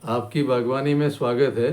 आपकी बागवानी में स्वागत है।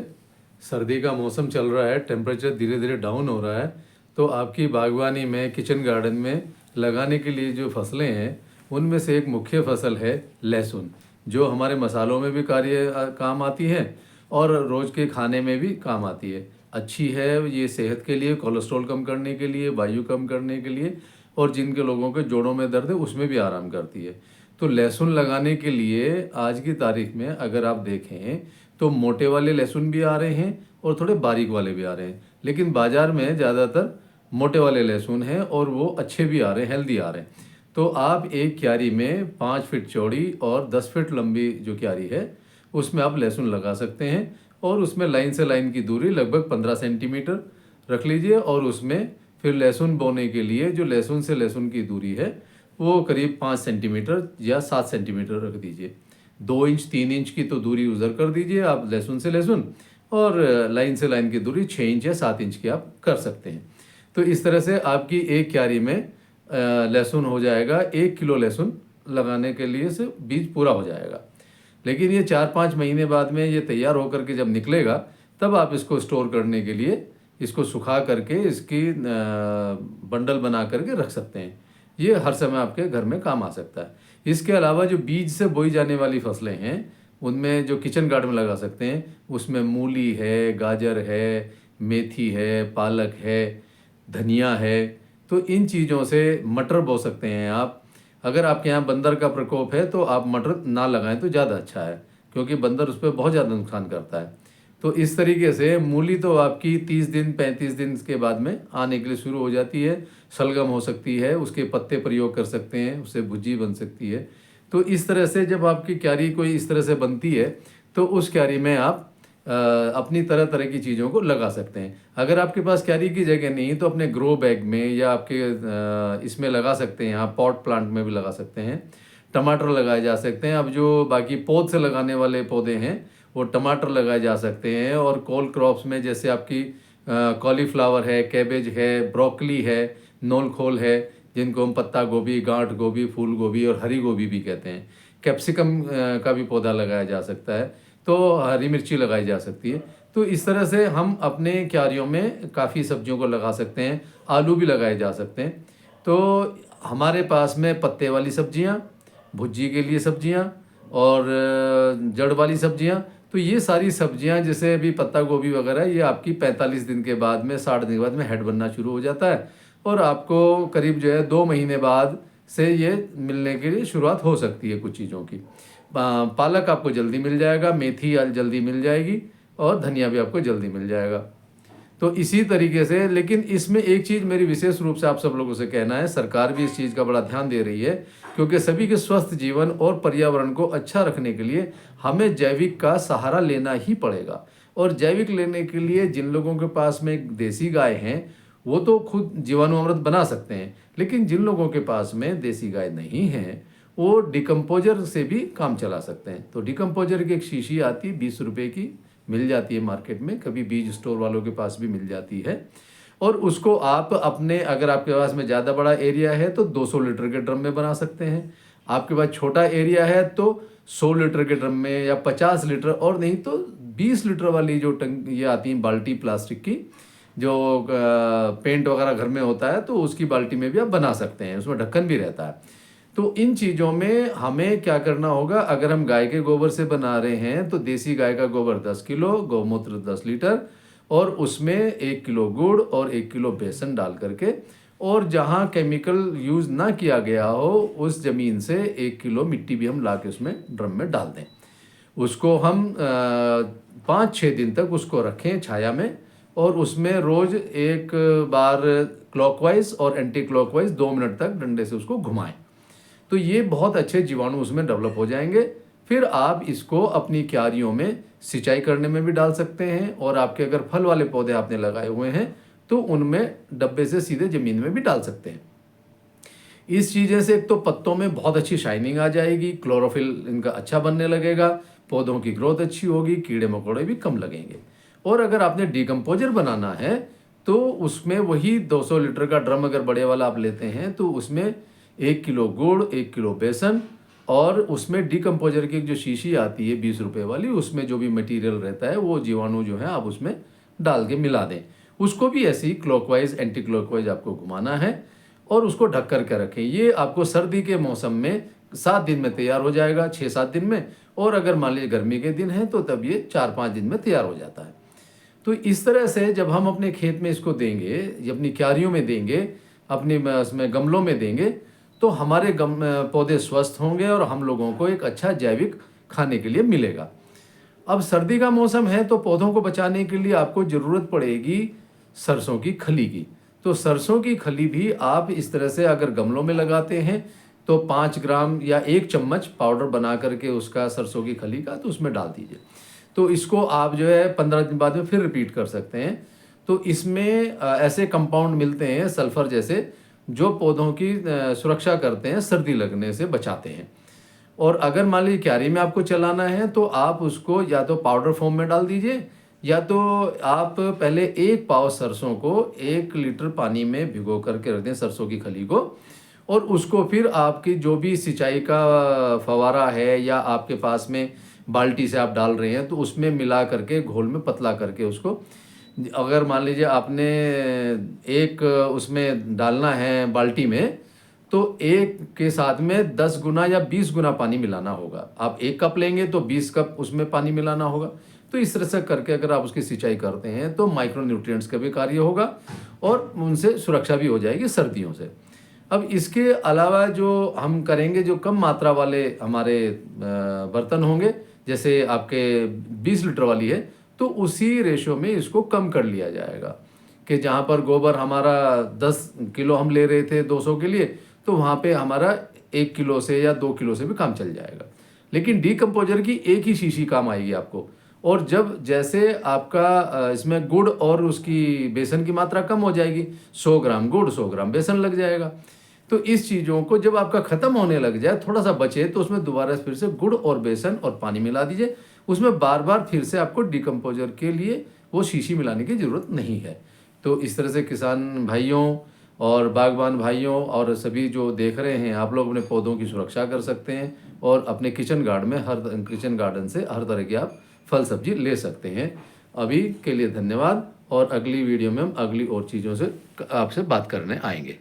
सर्दी का मौसम चल रहा है, टेम्परेचर धीरे धीरे डाउन हो रहा है। तो आपकी बागवानी में, किचन गार्डन में लगाने के लिए जो फसलें हैं, उनमें से एक मुख्य फसल है लहसुन, जो हमारे मसालों में भी काम आती है और रोज़ के खाने में भी काम आती है। अच्छी है ये सेहत के लिए, कोलेस्ट्रॉल कम करने के लिए, वायु कम करने के लिए, और जिनके लोगों के जोड़ों में दर्द है उसमें भी आराम करती है। तो लहसुन लगाने के लिए आज की तारीख में अगर आप देखें तो मोटे वाले लहसुन भी आ रहे हैं और थोड़े बारीक वाले भी आ रहे हैं, लेकिन बाज़ार में ज़्यादातर मोटे वाले लहसुन हैं और वो अच्छे भी आ रहे हैं, हेल्दी आ रहे हैं। तो आप एक क्यारी में 5 फीट चौड़ी और 10 फीट लंबी जो क्यारी है उसमें आप लहसुन लगा सकते हैं, और उसमें लाइन से लाइन की दूरी लगभग 15 सेंटीमीटर रख लीजिए, और उसमें फिर लहसुन बोने के लिए जो लहसुन से लहसुन की दूरी है वो करीब 5 सेंटीमीटर या 7 सेंटीमीटर रख दीजिए। 2 इंच 3 इंच की तो दूरी उधर कर दीजिए आप लहसुन से लहसुन, और लाइन से लाइन की दूरी 6 इंच या 7 इंच की आप कर सकते हैं। तो इस तरह से आपकी एक क्यारी में लहसुन हो जाएगा। 1 किलो लहसुन लगाने के लिए से बीज पूरा हो जाएगा। लेकिन ये 4-5 महीने बाद में ये तैयार होकर के जब निकलेगा, तब आप इसको स्टोर करने के लिए इसको सुखा करके इसकी बंडल बना करके रख सकते हैं। ये हर समय आपके घर में काम आ सकता है। इसके अलावा जो बीज से बोई जाने वाली फसलें हैं, उनमें जो किचन गार्डन में लगा सकते हैं, उसमें मूली है, गाजर है, मेथी है, पालक है, धनिया है। तो इन चीज़ों से मटर बो सकते हैं आप। अगर आपके यहाँ बंदर का प्रकोप है तो आप मटर ना लगाएं तो ज़्यादा अच्छा है, क्योंकि बंदर उस पर बहुत ज़्यादा नुकसान करता है। तो इस तरीके से मूली तो आपकी 30 दिन 35 दिन के बाद में आने के लिए शुरू हो जाती है। शलगम हो सकती है, उसके पत्ते प्रयोग कर सकते हैं, उससे भुजी बन सकती है। तो इस तरह से जब आपकी क्यारी कोई इस तरह से बनती है तो उस क्यारी में आप अपनी तरह तरह की चीज़ों को लगा सकते हैं। अगर आपके पास क्यारी की जगह नहीं तो अपने ग्रो बैग में या आपके इसमें लगा सकते हैं, आप पॉट प्लांट में भी लगा सकते हैं। टमाटर लगाए जा सकते हैं। अब जो बाकी पौध से लगाने वाले पौधे हैं वो टमाटर लगाए जा सकते हैं, और कोल क्रॉप्स में जैसे आपकी कॉलीफ्लावर है, कैबेज है, ब्रोकली है, नोलखोल है, जिनको हम पत्ता गोभी, गांठ गोभी, फूल गोभी और हरी गोभी भी कहते हैं। कैप्सिकम का भी पौधा लगाया जा सकता है, तो हरी मिर्ची लगाई जा सकती है। तो इस तरह से हम अपने क्यारियों में काफ़ी सब्जियों को लगा सकते हैं। आलू भी लगाए जा सकते हैं। तो हमारे पास में पत्ते वाली सब्जियां, भुजी के लिए सब्जियां, और जड़ वाली सब्जियां, तो ये सारी सब्जियां जैसे अभी पत्ता गोभी वगैरह, ये आपकी 45 दिन के बाद में, 60 दिन के बाद में हेड बनना शुरू हो जाता है, और आपको करीब जो है 2 महीने बाद से ये मिलने के लिए शुरुआत हो सकती है कुछ चीज़ों की। पालक आपको जल्दी मिल जाएगा, मेथी जल्दी मिल जाएगी, और धनिया भी आपको जल्दी मिल जाएगा। तो इसी तरीके से, लेकिन इसमें एक चीज़ मेरी विशेष रूप से आप सब लोगों से कहना है, सरकार भी इस चीज़ का बड़ा ध्यान दे रही है, क्योंकि सभी के स्वस्थ जीवन और पर्यावरण को अच्छा रखने के लिए हमें जैविक का सहारा लेना ही पड़ेगा। और जैविक लेने के लिए जिन लोगों के पास में देसी गाय हैं वो तो खुद जीवाणु अमृत बना सकते हैं, लेकिन जिन लोगों के पास में देसी गाय नहीं है वो डिकम्पोजर से भी काम चला सकते हैं। तो डिकम्पोजर की एक शीशी आती है, 20 रुपये की मिल जाती है मार्केट में, कभी बीज स्टोर वालों के पास भी मिल जाती है। और उसको आप अपने, अगर आपके पास में ज़्यादा बड़ा एरिया है तो 200 लीटर के ड्रम में बना सकते हैं। आपके पास छोटा एरिया है तो 100 लीटर के ड्रम में, या 50 लीटर, और नहीं तो 20 लीटर वाली जो ये आती हैं बाल्टी प्लास्टिक की, जो पेंट वगैरह घर में होता है, तो उसकी बाल्टी में भी आप बना सकते हैं, उसमें ढक्कन भी रहता है। तो इन चीज़ों में हमें क्या करना होगा, अगर हम गाय के गोबर से बना रहे हैं तो देसी गाय का गोबर 10 किलो, गौमूत्र 10 लीटर, और उसमें 1 किलो गुड़ और 1 किलो बेसन डाल करके, और जहाँ केमिकल यूज़ ना किया गया हो उस ज़मीन से 1 किलो मिट्टी भी हम ला के उसमें ड्रम में डाल दें। उसको हम 5-6 दिन तक उसको रखें छाया में, और उसमें रोज़ एक बार क्लॉकवाइज और एंटी क्लॉकवाइज 2 मिनट तक डंडे से उसको घुमाएं। तो ये बहुत अच्छे जीवाणु उसमें डेवलप हो जाएंगे। फिर आप इसको अपनी क्यारियों में सिंचाई करने में भी डाल सकते हैं, और आपके अगर फल वाले पौधे आपने लगाए हुए हैं तो उनमें डब्बे से सीधे ज़मीन में भी डाल सकते हैं। इस चीज़ें से एक तो पत्तों में बहुत अच्छी शाइनिंग आ जाएगी, क्लोरोफिल इनका अच्छा बनने लगेगा, पौधों की ग्रोथ अच्छी होगी, कीड़े मकोड़े भी कम लगेंगे। और अगर आपने डिकम्पोजर बनाना है तो उसमें वही 200 लीटर का ड्रम अगर बड़े वाला आप लेते हैं तो उसमें 1 किलो गुड़, 1 किलो बेसन, और उसमें डिकम्पोजर की एक जो शीशी आती है 20 रुपए वाली, उसमें जो भी मटेरियल रहता है वो जीवाणु जो है आप उसमें डाल के मिला दें। उसको भी ऐसे ही क्लॉकवाइज एंटी क्लॉकवाइज आपको घुमाना है और उसको ढक कर के रखें। ये आपको सर्दी के मौसम में 7 दिन में तैयार हो जाएगा, 6-7 दिन में। और अगर मान लीजिए गर्मी के दिन है तो तब ये 4-5 दिन में तैयार हो जाता है। तो इस तरह से जब हम अपने खेत में इसको देंगे, या अपनी क्यारियों में देंगे, अपने उसमें गमलों में देंगे, तो हमारे पौधे स्वस्थ होंगे और हम लोगों को एक अच्छा जैविक खाने के लिए मिलेगा। अब सर्दी का मौसम है तो पौधों को बचाने के लिए आपको ज़रूरत पड़ेगी सरसों की खली की। तो सरसों की खली भी आप इस तरह से अगर गमलों में लगाते हैं तो 5 ग्राम या 1 चम्मच पाउडर बना करके उसका सरसों की खली का तो उसमें डाल दीजिए। तो इसको आप जो है 15 दिन बाद में फिर रिपीट कर सकते हैं। तो इसमें ऐसे कंपाउंड मिलते हैं सल्फर जैसे, जो पौधों की सुरक्षा करते हैं, सर्दी लगने से बचाते हैं। और अगर मान लीजिए क्यारी में आपको चलाना है तो आप उसको या तो पाउडर फॉर्म में डाल दीजिए, या तो आप पहले 1 पाव सरसों को 1 लीटर पानी में भिगो करके रख दें, सरसों की खली को। और उसको फिर आपकी जो भी सिंचाई का फवारा है या आपके पास में बाल्टी से आप डाल रहे हैं तो उसमें मिला करके घोल में पतला करके उसको, अगर मान लीजिए आपने एक उसमें डालना है बाल्टी में, तो एक के साथ में 10 गुना या 20 गुना पानी मिलाना होगा। आप 1 कप लेंगे तो 20 कप उसमें पानी मिलाना होगा। तो इस तरह से करके अगर आप उसकी सिंचाई करते हैं तो माइक्रो न्यूट्रिएंट्स का भी कार्य होगा और उनसे सुरक्षा भी हो जाएगी सर्दियों से। अब इसके अलावा जो हम करेंगे, जो कम मात्रा वाले हमारे बर्तन होंगे, जैसे आपके 20 लीटर वाली है, तो उसी रेशो में इसको कम कर लिया जाएगा कि जहाँ पर गोबर हमारा 10 किलो हम ले रहे थे 200 के लिए, तो वहाँ पे हमारा 1 किलो से या 2 किलो से भी काम चल जाएगा। लेकिन डीकम्पोजर की एक ही शीशी काम आएगी आपको। और जब जैसे आपका इसमें गुड़ और उसकी बेसन की मात्रा कम हो जाएगी, 100 ग्राम गुड़ 100 ग्राम बेसन लग जाएगा। तो इस चीज़ों को जब आपका ख़त्म होने लग जाए, थोड़ा सा बचे, तो उसमें दोबारा फिर से गुड़ और बेसन और पानी मिला दीजिए। उसमें बार बार फिर से आपको डीकम्पोजर के लिए वो शीशी मिलाने की ज़रूरत नहीं है। तो इस तरह से किसान भाइयों और बागबान भाइयों और सभी जो देख रहे हैं, आप लोग अपने पौधों की सुरक्षा कर सकते हैं और अपने किचन गार्डन से हर तरह की आप फल सब्जी ले सकते हैं। अभी के लिए धन्यवाद, और अगली वीडियो में हम अगली और चीज़ों से आपसे बात करने आएंगे।